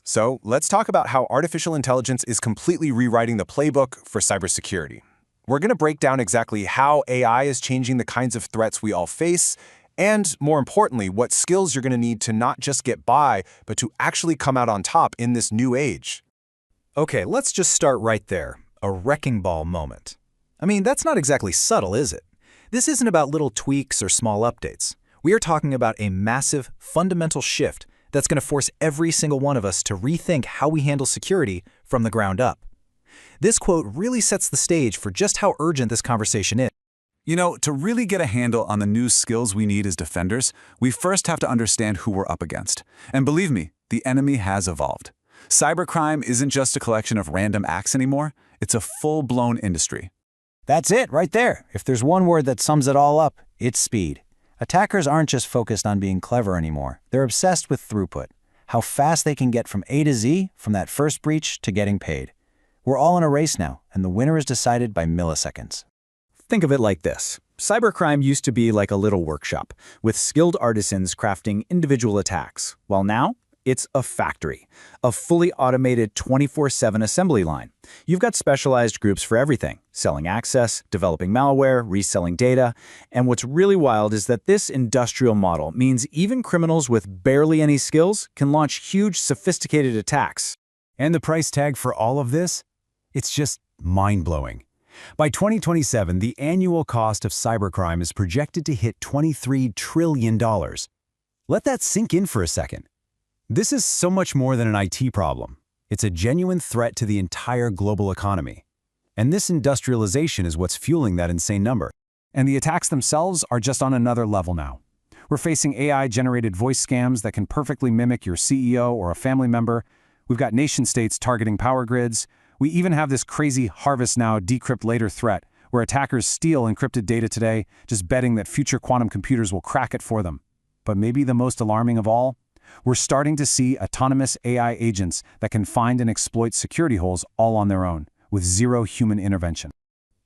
So let's talk about how artificial intelligence is completely rewriting the playbook for cybersecurity. We're going to break down exactly how AI is changing the kinds of threats we all face, and more importantly, what skills you're going to need to not just get by, but to actually come out on top in this new age. Okay, let's just start right there. A wrecking ball moment. I mean, that's not exactly subtle, is it? This isn't about little tweaks or small updates. We are talking about a massive, fundamental shift that's going to force every single one of us to rethink how we handle security from the ground up. This quote really sets the stage for just how urgent this conversation is. You know, to really get a handle on the new skills we need as defenders, we first have to understand who we're up against. And believe me, the enemy has evolved. Cybercrime isn't just a collection of random acts anymore, it's a full-blown industry. That's it, right there. If there's one word that sums it all up, it's speed. Attackers aren't just focused on being clever anymore. They're obsessed with throughput, how fast they can get from A to Z, from that first breach to getting paid. We're all in a race now, and the winner is decided by milliseconds. Think of it like this. Cybercrime used to be like a little workshop, with skilled artisans crafting individual attacks, while now, it's a factory, a fully automated 24/7 assembly line. You've got specialized groups for everything, selling access, developing malware, reselling data, and what's really wild is that this industrial model means even criminals with barely any skills can launch huge, sophisticated attacks. And the price tag for all of this? It's just mind-blowing. By 2027, the annual cost of cybercrime is projected to hit $23 trillion. Let that sink in for a second. This is so much more than an IT problem. It's a genuine threat to the entire global economy. And this industrialization is what's fueling that insane number. And the attacks themselves are just on another level now. We're facing AI-generated voice scams that can perfectly mimic your CEO or a family member. We've got nation-states targeting power grids. We even have this crazy harvest now, decrypt later threat, where attackers steal encrypted data today, just betting that future quantum computers will crack it for them. But maybe the most alarming of all, we're starting to see autonomous AI agents that can find and exploit security holes all on their own, with zero human intervention.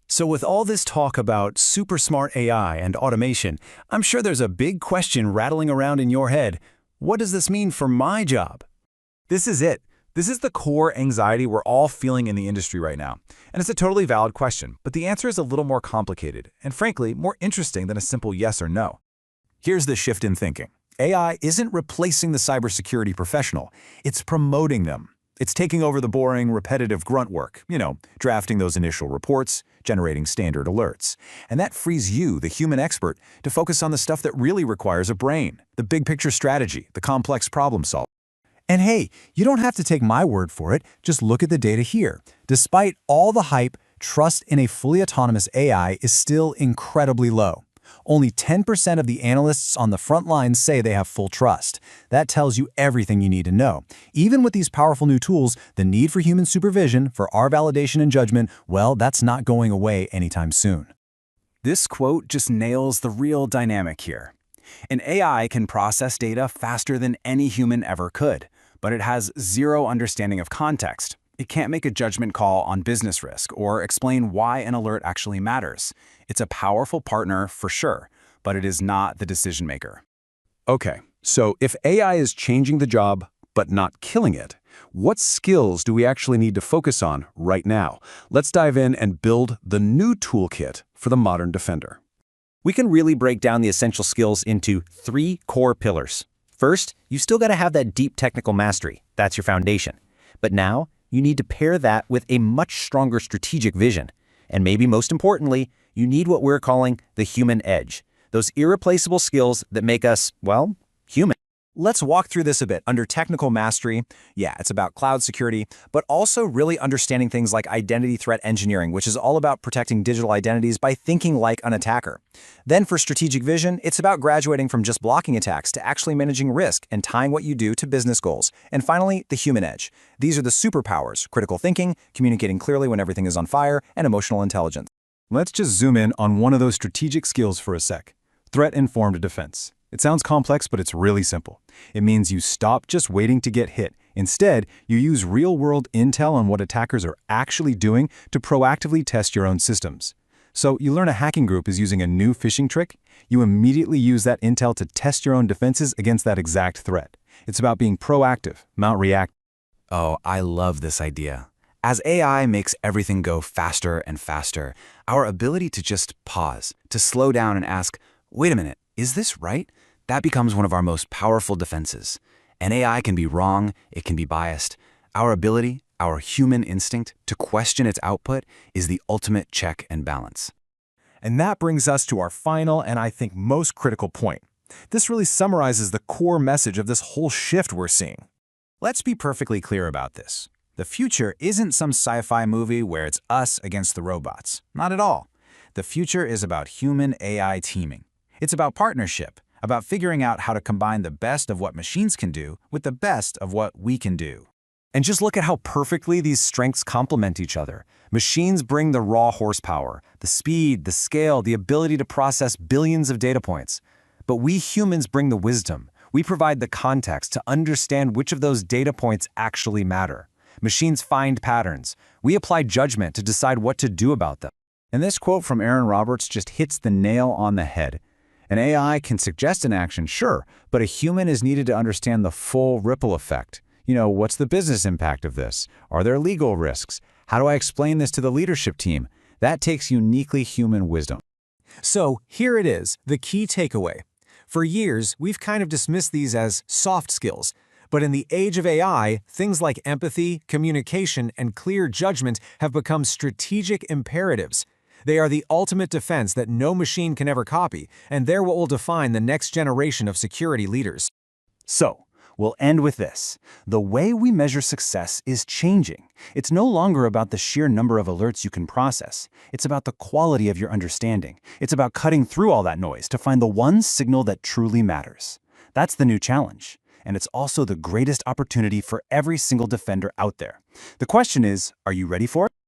So with all this talk about super smart AI and automation, I'm sure there's a big question rattling around in your head. What does this mean for my job? This is it. This is the core anxiety we're all feeling in the industry right now. And it's a totally valid question, but the answer is a little more complicated, and frankly, more interesting than a simple yes or no. Here's the shift in thinking. AI isn't replacing the cybersecurity professional, it's promoting them. It's taking over the boring, repetitive grunt work, drafting those initial reports, generating standard alerts. And that frees you, the human expert, to focus on the stuff that really requires a brain, the big picture strategy, the complex problem solving. And hey, you don't have to take my word for it, just look at the data here. Despite all the hype, trust in a fully autonomous AI is still incredibly low. Only 10% of the analysts on the front lines say they have full trust. That tells you everything you need to know. Even with these powerful new tools, the need for human supervision, for our validation and judgment, well, that's not going away anytime soon. This quote just nails the real dynamic here. An AI can process data faster than any human ever could, but it has zero understanding of context. It can't make a judgment call on business risk or explain why an alert actually matters. It's a powerful partner for sure, but it is not the decision maker. Okay, so if AI is changing the job but not killing it, what skills do we actually need to focus on right now? Let's dive in and build the new toolkit for the modern defender. We can really break down the essential skills into 3 core pillars. First, you still got to have that deep technical mastery. That's your foundation. But now, you need to pair that with a much stronger strategic vision. And maybe most importantly, you need what we're calling the human edge. Those irreplaceable skills that make us, well, human. Let's walk through this a bit. Under technical mastery, yeah, it's about cloud security, but also really understanding things like identity threat engineering, which is all about protecting digital identities by thinking like an attacker. Then for strategic vision, it's about graduating from just blocking attacks to actually managing risk and tying what you do to business goals. And finally, the human edge. These are the superpowers: critical thinking, communicating clearly when everything is on fire, and emotional intelligence. Let's just zoom in on one of those strategic skills for a sec. Threat-informed defense. It sounds complex, but it's really simple. It means you stop just waiting to get hit. Instead, you use real-world intel on what attackers are actually doing to proactively test your own systems. So you learn a hacking group is using a new phishing trick, you immediately use that intel to test your own defenses against that exact threat. It's about being proactive, not reactive. Oh, I love this idea. As AI makes everything go faster and faster, our ability to just pause, to slow down and ask, wait a minute, is this right? That becomes one of our most powerful defenses. An AI can be wrong, it can be biased. Our ability, our human instinct to question its output is the ultimate check and balance. And that brings us to our final and I think most critical point. This really summarizes the core message of this whole shift we're seeing. Let's be perfectly clear about this. The future isn't some sci-fi movie where it's us against the robots. Not at all. The future is about human-AI teaming. It's about partnership, about figuring out how to combine the best of what machines can do with the best of what we can do. And just look at how perfectly these strengths complement each other. Machines bring the raw horsepower, the speed, the scale, the ability to process billions of data points. But we humans bring the wisdom. We provide the context to understand which of those data points actually matter. Machines find patterns. We apply judgment to decide what to do about them. And this quote from Aaron Roberts just hits the nail on the head. An AI can suggest an action, sure, but a human is needed to understand the full ripple effect. What's the business impact of this? Are there legal risks? How do I explain this to the leadership team? That takes uniquely human wisdom. So here it is, the key takeaway. For years, we've kind of dismissed these as soft skills. But in the age of AI, things like empathy, communication, and clear judgment have become strategic imperatives. They are the ultimate defense that no machine can ever copy, and they're what will define the next generation of security leaders. So, we'll end with this. The way we measure success is changing. It's no longer about the sheer number of alerts you can process. It's about the quality of your understanding. It's about cutting through all that noise to find the one signal that truly matters. That's the new challenge. And it's also the greatest opportunity for every single defender out there. The question is, are you ready for it?